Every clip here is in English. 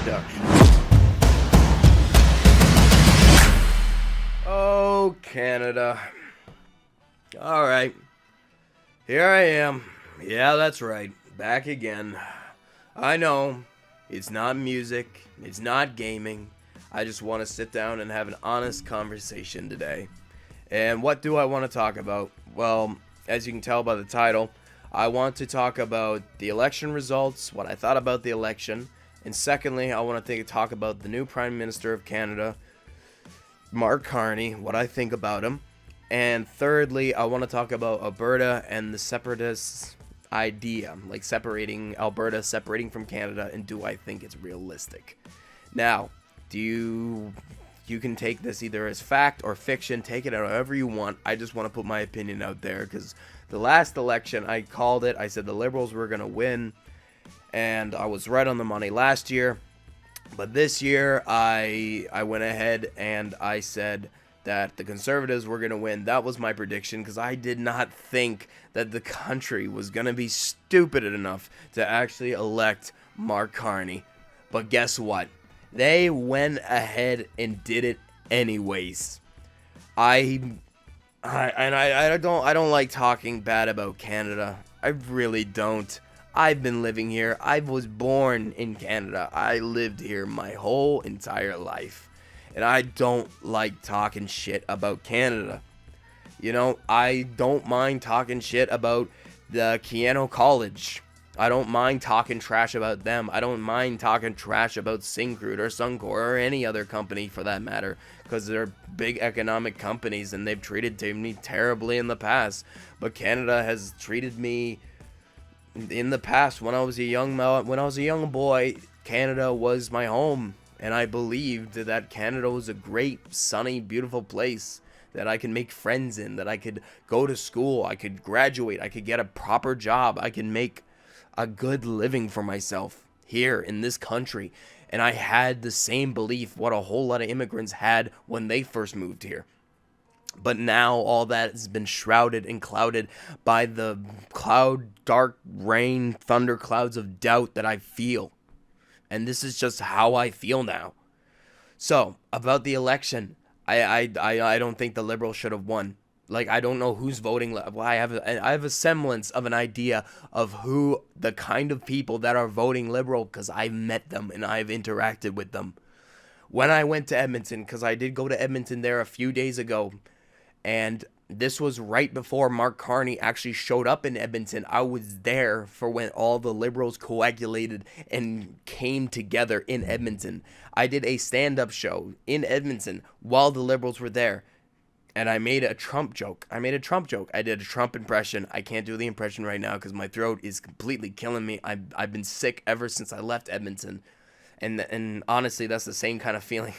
production. Oh, Canada. Alright. Here I am. Yeah, that's right. Back again. I know. It's not music. It's not gaming. I just want to sit down and have an honest conversation today. And what do I want to talk about? Well, as you can tell by the title, I want to talk about the election results, what I thought about the election, and secondly, I want to talk about the new Prime Minister of Canada, Mark Carney, what I think about him, and thirdly, I want to talk about Alberta and the separatist idea, like separating Alberta, separating from Canada, and do I think it's realistic? Now, you can take this either as fact or fiction, take it however you want. I just want to put my opinion out there because the last election, I called it. I said the Liberals were going to win, and I was right on the money last year. But this year, I went ahead and I said that the Conservatives were going to win. That was my prediction because I did not think that the country was going to be stupid enough to actually elect Mark Carney. But guess what? They went ahead and did it anyways. I don't like talking bad about Canada. I really don't. I've been living here. I was born in Canada. I lived here my whole entire life. And I don't like talking shit about Canada. You know, I don't mind talking shit about the Keano College. I don't mind talking trash about them. I don't mind talking trash about Syncrude or Suncor or any other company for that matter. Because they're big economic companies and they've treated me terribly in the past. But Canada has treated me in the past. When I was a young boy, Canada was my home. And I believed that Canada was a great, sunny, beautiful place that I could make friends in, that I could go to school, I could graduate, I could get a proper job, I could make a good living for myself here in this country. And I had the same belief what a whole lot of immigrants had when they first moved here. But now all that has been shrouded and clouded by the dark rain, thunder clouds of doubt that I feel. And this is just how I feel now. So, about the election, I don't think the Liberals should have won. Like, I don't know who's voting. Well, I have a semblance of an idea of who the kind of people that are voting Liberal because I've met them and I've interacted with them. When I went to Edmonton, because I did go to Edmonton there a few days ago, and this was right before Mark Carney actually showed up in Edmonton. I was there for when all the Liberals coagulated and came together in Edmonton. I did a stand-up show in Edmonton while the Liberals were there. And I made a Trump joke. I did a Trump impression. I can't do the impression right now because my throat is completely killing me. I've been sick ever since I left Edmonton. And honestly, that's the same kind of feeling.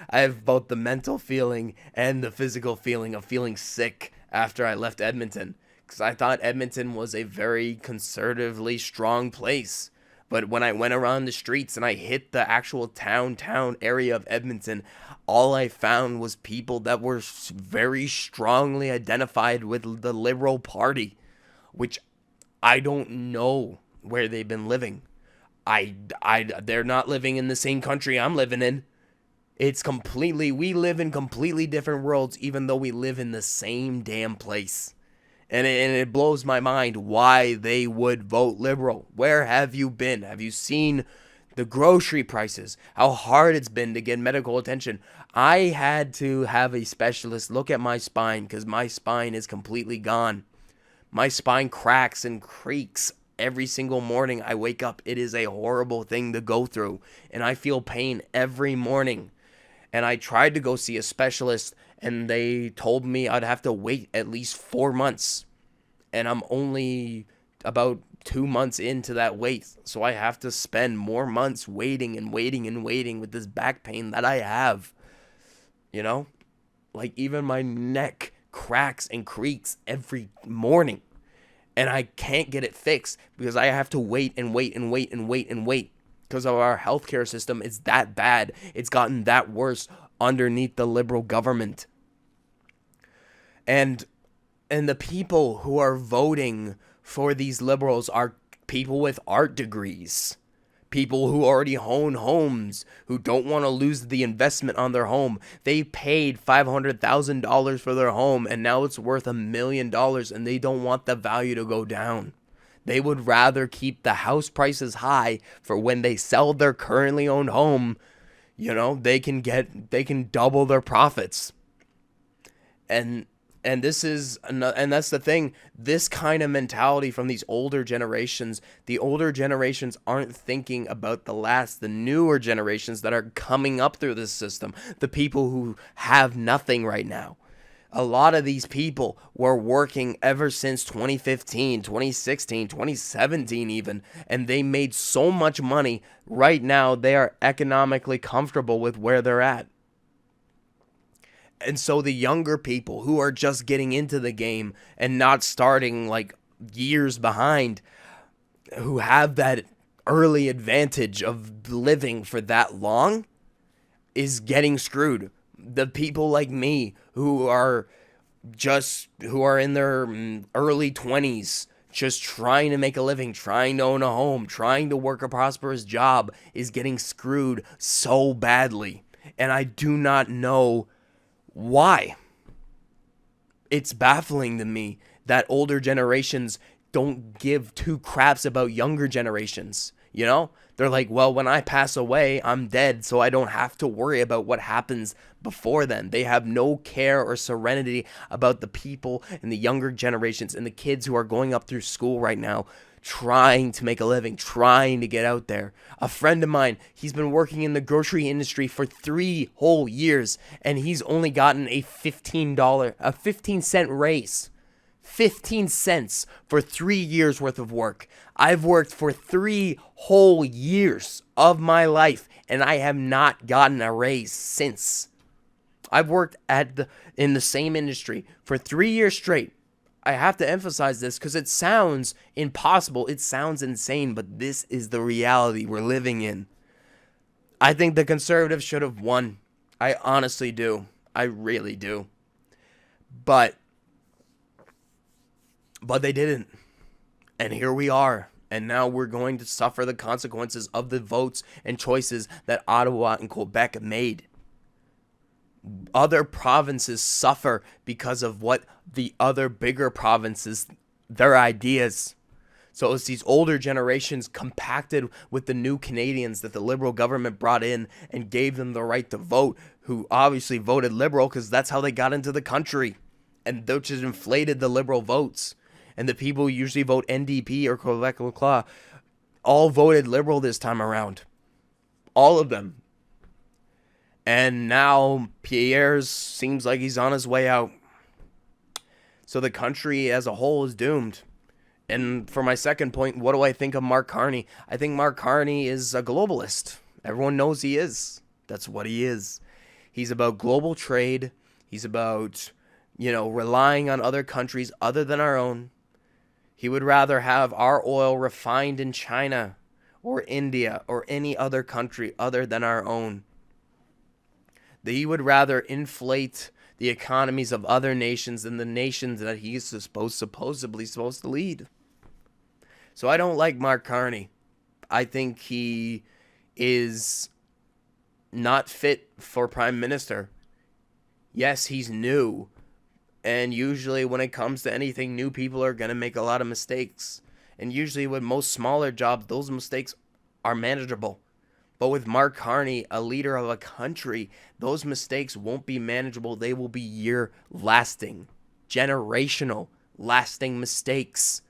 I have both the mental feeling and the physical feeling of feeling sick after I left Edmonton. Because I thought Edmonton was a very conservatively strong place. But when I went around the streets and I hit the actual town area of Edmonton, all I found was people that were very strongly identified with the Liberal Party. Which I don't know where they've been living. They're not living in the same country I'm living in. We live in completely different worlds, even though we live in the same damn place. And it blows my mind why they would vote Liberal. Where have you been? Have you seen the grocery prices? How hard it's been to get medical attention? I had to have a specialist look at my spine because my spine is completely gone. My spine cracks and creaks every single morning I wake up. It is a horrible thing to go through. And I feel pain every morning. And I tried to go see a specialist, and they told me I'd have to wait at least 4 months. And I'm only about 2 months into that wait. So I have to spend more months waiting with this back pain that I have. You know? Like, even my neck cracks and creaks every morning. And I can't get it fixed because I have to wait. Because of our healthcare system, it's that bad. It's gotten that worse underneath the Liberal government. And the people who are voting for these Liberals are people with art degrees. People who already own homes, who don't want to lose the investment on their home. They paid $500,000 for their home and now it's worth $1,000,000 and they don't want the value to go down. They would rather keep the house prices high for when they sell their currently owned home, they can double their profits. And this is and that's the thing, this kind of mentality from these older generations, the older generations aren't thinking about the newer generations that are coming up through this system, the people who have nothing right now. A lot of these people were working ever since 2015, 2016, 2017 even, and they made so much money. Right now, they are economically comfortable with where they're at. And so the younger people who are just getting into the game and not starting like years behind, who have that early advantage of living for that long, is getting screwed. The people like me who are in their early 20s, just trying to make a living, trying to own a home, trying to work a prosperous job, is getting screwed so badly. And I do not know why. It's baffling to me that older generations don't give two craps about younger generations. They're like, well, when I pass away, I'm dead, so I don't have to worry about what happens before then. They have no care or serenity about the people in the younger generations and the kids who are going up through school right now, trying to make a living, trying to get out there. A friend of mine, he's been working in the grocery industry for 3 whole years, and he's only gotten a 15-cent raise. 15 cents for 3 years worth of work. I've worked for 3 whole years of my life, and I have not gotten a raise since. I've worked in the same industry for 3 years straight. I have to emphasize this because it sounds impossible. It sounds insane, but this is the reality we're living in. I think the conservatives should have won. I honestly do. I really do. But they didn't. And here we are. And now we're going to suffer the consequences of the votes and choices that Ottawa and Quebec made. Other provinces suffer because of what the other bigger provinces, their ideas. So it's these older generations compacted with the new Canadians that the Liberal government brought in and gave them the right to vote, who obviously voted Liberal because that's how they got into the country. And which has inflated the Liberal votes. And the people who usually vote NDP or Quebec all voted Liberal this time around. All of them. And now Pierre's seems like he's on his way out. So the country as a whole is doomed. And for my second point, what do I think of Mark Carney? I think Mark Carney is a globalist. Everyone knows he is. That's what he is. He's about global trade. He's about, relying on other countries other than our own. He would rather have our oil refined in China or India or any other country other than our own. He would rather inflate the economies of other nations than the nations that he's supposedly supposed to lead. So I don't like Mark Carney. I think he is not fit for prime minister. Yes, he's new. And usually when it comes to anything new, people are going to make a lot of mistakes. And usually with most smaller jobs, those mistakes are manageable. But with Mark Carney, a leader of a country, those mistakes won't be manageable. They will be year-lasting, generational, lasting mistakes.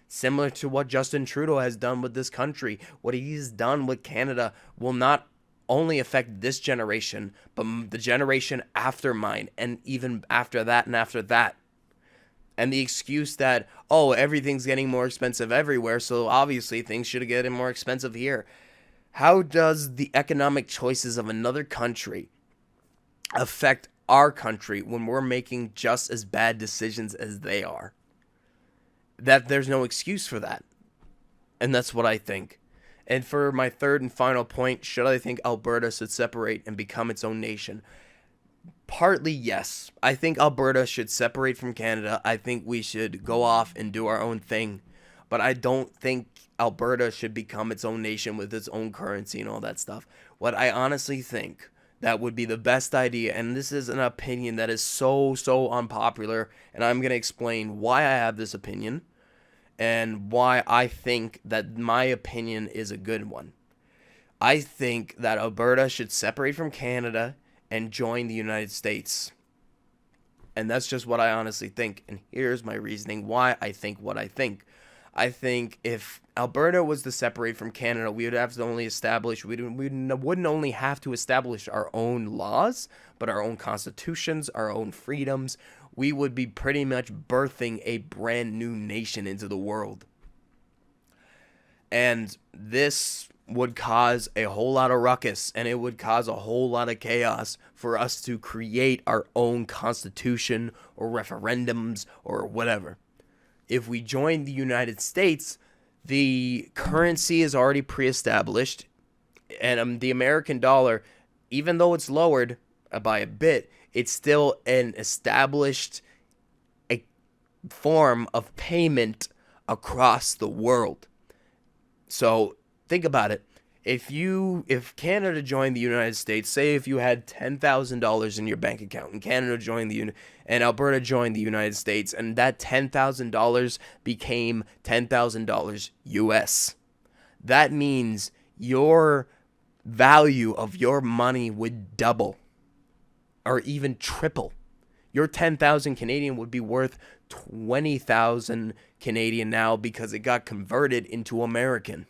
Similar to what Justin Trudeau has done with this country. What he's done with Canada will not only affect this generation, but the generation after mine, and even after that and after that. And the excuse that, everything's getting more expensive everywhere, so obviously things should get more expensive here. How does the economic choices of another country affect our country when we're making just as bad decisions as they are? That there's no excuse for that. And that's what I think. And for my third and final point, should I think Alberta should separate and become its own nation? Partly, yes. I think Alberta should separate from Canada. I think we should go off and do our own thing. but I don't think Alberta should become its own nation with its own currency and all that stuff. What I honestly think that would be the best idea, and this is an opinion that is so unpopular, and I'm going to explain why I have this opinion and why I think that my opinion is a good one. I think that Alberta should separate from Canada and join the United States. And that's just what I honestly think. And here's my reasoning why I think what I think. I think if Alberta was to separate from Canada, we would have to only establish, we wouldn't only have to establish our own laws, but our own constitutions, our own freedoms. We would be pretty much birthing a brand new nation into the world. And this would cause a whole lot of ruckus, and it would cause a whole lot of chaos for us to create our own constitution or referendums or whatever. If we join the United States, the currency is already pre-established, and the American dollar, even though it's lowered by a bit, it's still an established form of payment across the world. So think about it. If Canada joined the United States, say if you had $10,000 in your bank account, and Canada joined and Alberta joined the United States, and that $10,000 became $10,000 US, that means your value of your money would double or even triple. Your 10,000 Canadian would be worth 20,000 Canadian now because it got converted into American.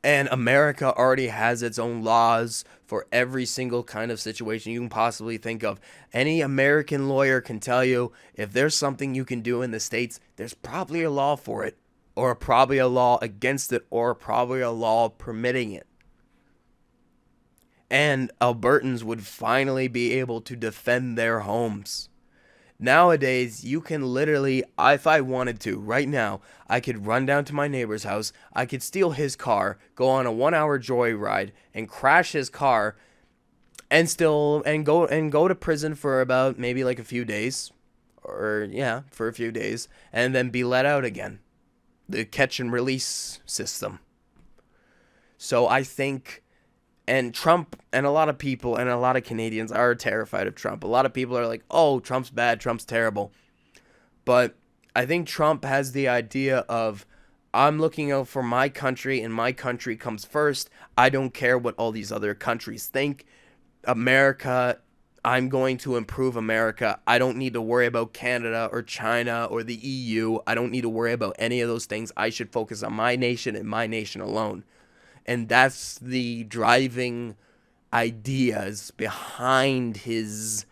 And America already has its own laws for every single kind of situation you can possibly think of. Any American lawyer can tell you if there's something you can do in the States, there's probably a law for it, or probably a law against it, or probably a law permitting it. And Albertans would finally be able to defend their homes. Nowadays, you can literally, if I wanted to, right now, I could run down to my neighbor's house, I could steal his car, go on a 1-hour joyride, and crash his car, and go to prison for about maybe like a few days, for a few days, and then be let out again. The catch and release system. So I think. And Trump and a lot of people and a lot of Canadians are terrified of Trump. A lot of people are like, oh, Trump's bad, Trump's terrible. But I think Trump has the idea of, I'm looking out for my country and my country comes first. I don't care what all these other countries think. America, I'm going to improve America. I don't need to worry about Canada or China or the EU. I don't need to worry about any of those things. I should focus on my nation and my nation alone. And that's the driving ideas behind his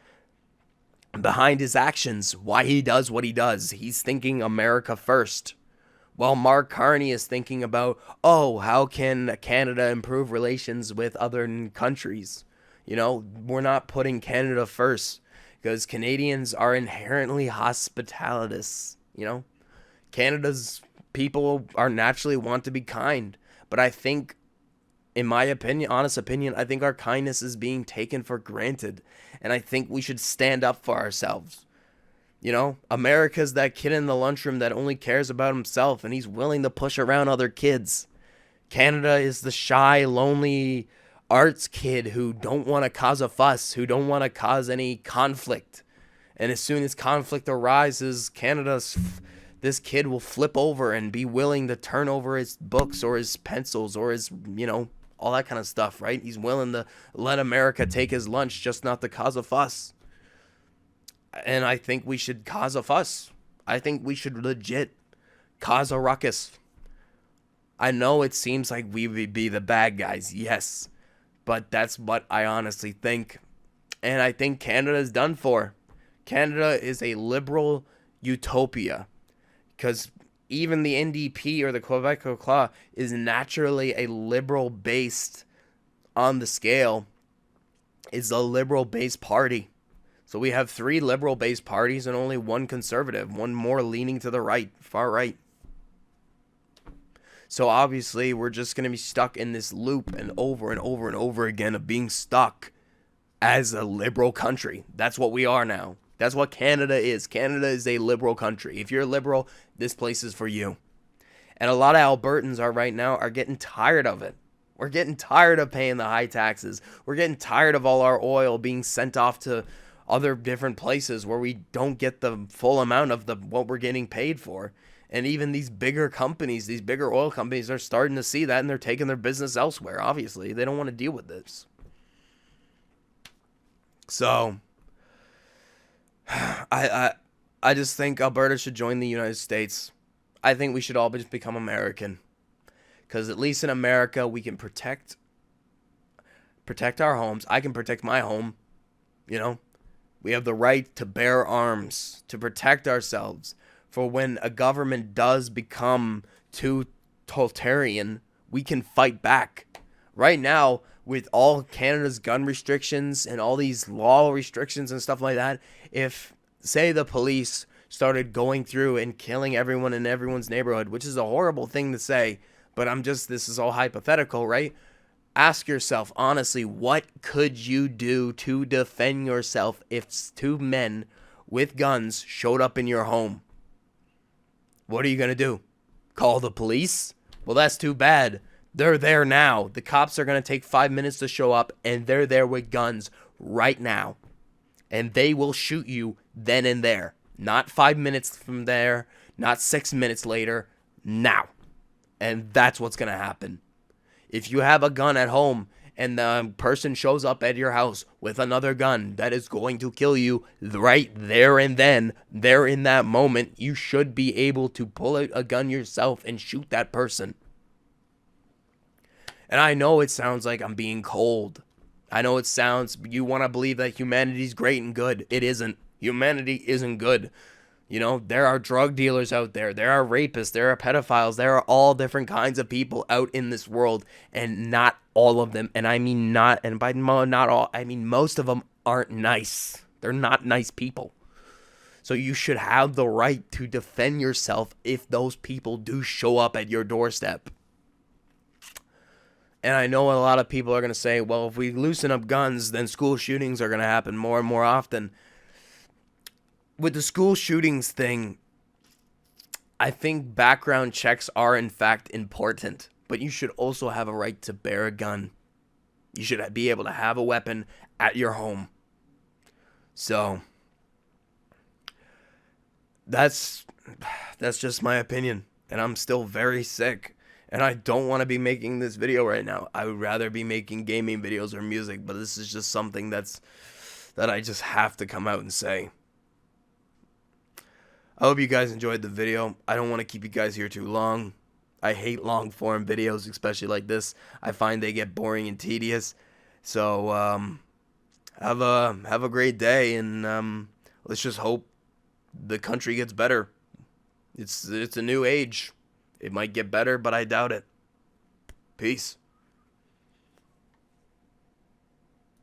actions, why he does what he does. He's thinking America first. While Mark Carney is thinking about, how can Canada improve relations with other countries? We're not putting Canada first because Canadians are inherently hospitalitous. Canada's people are naturally want to be kind. But I think, in my opinion, honest opinion, I think our kindness is being taken for granted. And I think we should stand up for ourselves. America's that kid in the lunchroom that only cares about himself and he's willing to push around other kids. Canada is the shy, lonely arts kid who don't want to cause a fuss, who don't want to cause any conflict. And as soon as conflict arises, this kid will flip over and be willing to turn over his books or his pencils or his, all that kind of stuff, right? He's willing to let America take his lunch, just not to cause a fuss. And I think we should cause a fuss. I think we should legit cause a ruckus. I know it seems like we would be the bad guys, yes. But that's what I honestly think. And I think Canada is done for. Canada is a liberal utopia. Because even the NDP or the Quebecois is naturally a liberal-based, on the scale, is a liberal-based party. So we have 3 liberal-based parties and only 1 conservative, 1 more leaning to the right, far right. So obviously we're just going to be stuck in this loop and over again of being stuck as a liberal country. That's what we are now. That's what Canada is. Canada is a liberal country. If you're liberal, this place is for you. And a lot of Albertans are right now are getting tired of it. We're getting tired of paying the high taxes. We're getting tired of all our oil being sent off to other different places where we don't get the full amount of what we're getting paid for. And even these bigger companies, these bigger oil companies are starting to see that, and they're taking their business elsewhere. Obviously, they don't want to deal with this. So I just think Alberta should join the United States. I think we should all just become American. Because at least in America, we can protect our homes. I can protect my home. You know, we have the right to bear arms, to protect ourselves. For when a government does become too totalitarian, we can fight back. Right now, with all Canada's gun restrictions and all these law restrictions and stuff like that, if, say, the police started going through and killing everyone in everyone's neighborhood, which is a horrible thing to say, but this is all hypothetical, right? Ask yourself, honestly, what could you do to defend yourself if two men with guns showed up in your home? What are you going to do? Call the police? Well, that's too bad. They're there now. The cops are going to take 5 minutes to show up, and they're there with guns right now. And they will shoot you then and there. Not 5 minutes from there, not 6 minutes later, now. And that's what's going to happen. If you have a gun at home and the person shows up at your house with another gun that is going to kill you right there and then, there in that moment, you should be able to pull out a gun yourself and shoot that person. And I know it sounds like I'm being cold. I know it sounds, you want to believe that humanity's great and good. It isn't. Humanity isn't good. You know, there are drug dealers out there. There are rapists. There are pedophiles. There are all different kinds of people out in this world. And not all of them, and I mean not, and by not all, I mean most of them aren't nice. They're not nice people. So you should have the right to defend yourself if those people do show up at your doorstep. And I know a lot of people are going to say, well, if we loosen up guns, then school shootings are going to happen more and more often. With the school shootings thing, I think background checks are in fact important, but you should also have a right to bear a gun. You should be able to have a weapon at your home. So that's just my opinion, and I'm still very sick, and I don't want to be making this video right now. I would rather be making gaming videos or music, but this is just something that I just have to come out and say. I hope you guys enjoyed the video. I don't want to keep you guys here too long. I hate long form videos, especially like this. I find they get boring and tedious. So have a great day, and let's just hope the country gets better. It's a new age. It might get better, but I doubt it. Peace.